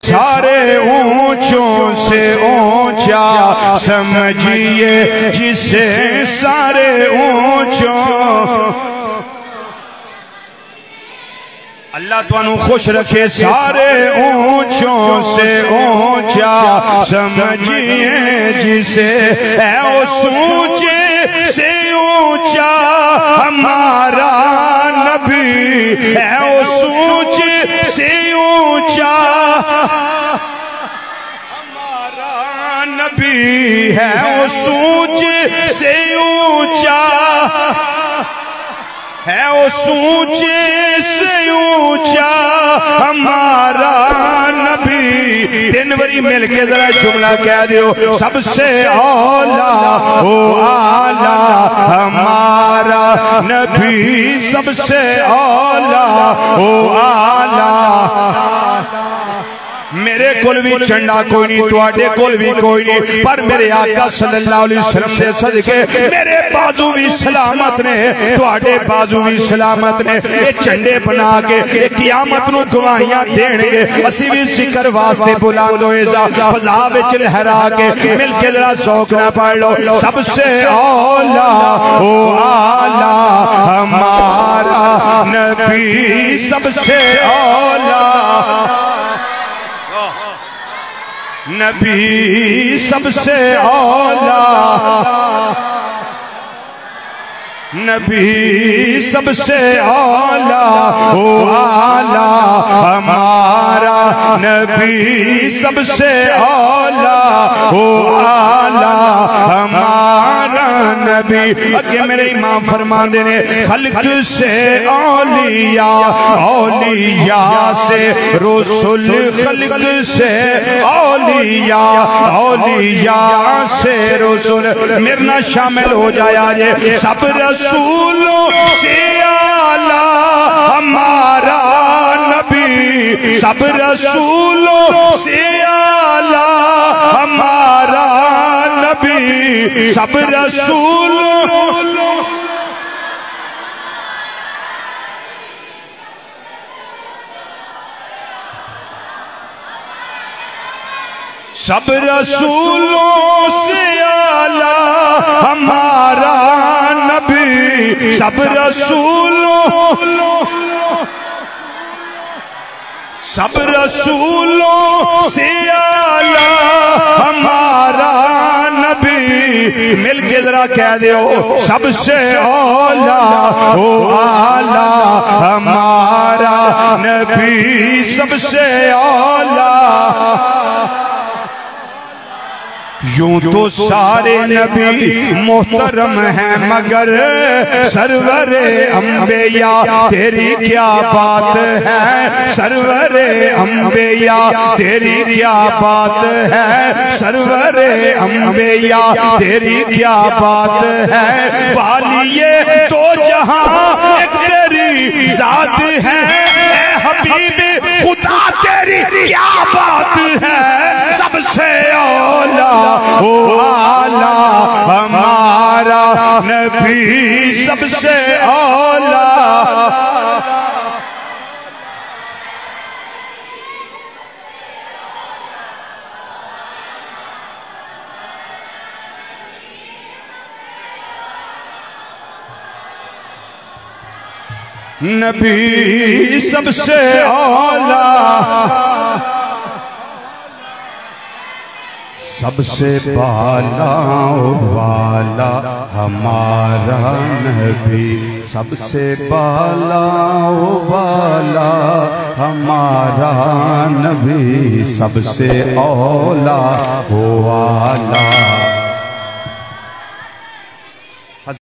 सारे ऊंचों से ऊंचा समझिए जिसे सारे ऊंचों। अल्लाह तुहानू खुश रखे। सारे ऊंचों से ऊंचा समझिए जिसे है उस ऊंचे से ऊंचा हमारा नबी है उस ऊंचे से ऊंचा हमारा नबी है उस ऊंचे से ऊंचा है उस ऊंचे से ऊंचा हमारा नबी। तीन बारी मिल के जरा जुमला कह दियो। सबसे औला ओ आला हमारा नबी सबसे औला ओ आला। मेरे कोल भी झंडा कोई नहीं, तुहाडे कोल भी कोई नहीं, पर मेरे आका सल्लल्लाहु अलैहि वसल्लम दे सदके मेरे बाजू भी सलामत ने, तुहाडे बाजू भी सलामत ने। ये झंडे बना के क़यामत नूं गवाहियां देणगे। असीं भी जिक्र वास्ते बुलंद होए फज़ा विच लहरा के मिल के जरा शौक ना पढ़ लो। सबसे औला ओ आला हमारा नबी सबसे औला नबी सबसे औला नबी सबसे औला ओ आला हमारा नबी सबसे औला ओ आला हमारा नबी। अगे मेरे इमाम फरमाते ने खल्क से औलिया औलिया से रसूल खल्क से औलिया औलिया से रसूल। मेरे ना शामिल हो जाया जे सब रसूलों से आला हमारा नबी सब रसूलों से आला हमारा नबी सब रसूलों सब रसूलों से आला हमारा नबी सब रसूलों से आला हमारा नबी। मिल के जरा कह दो सबसे औला ओ आला हमारा नबी सबसे औला। यूं तो सारे नबी मोहतरम हैं मगर सरवरे अंबिया तेरी क्या बात है सरवरे अंबिया तेरी क्या बात है सरवरे अंबिया तेरी क्या बात है। वालिए दो जहां एक तेरी जात है हबीब खुदा तेरी क्या बात है। सबसे औला ओ आला हमारा नबी सबसे औला। नबी सबसे औला सबसे बाला वाला हमारा नबी सबसे बाला वाला हमारा नबी सबसे औला वाला।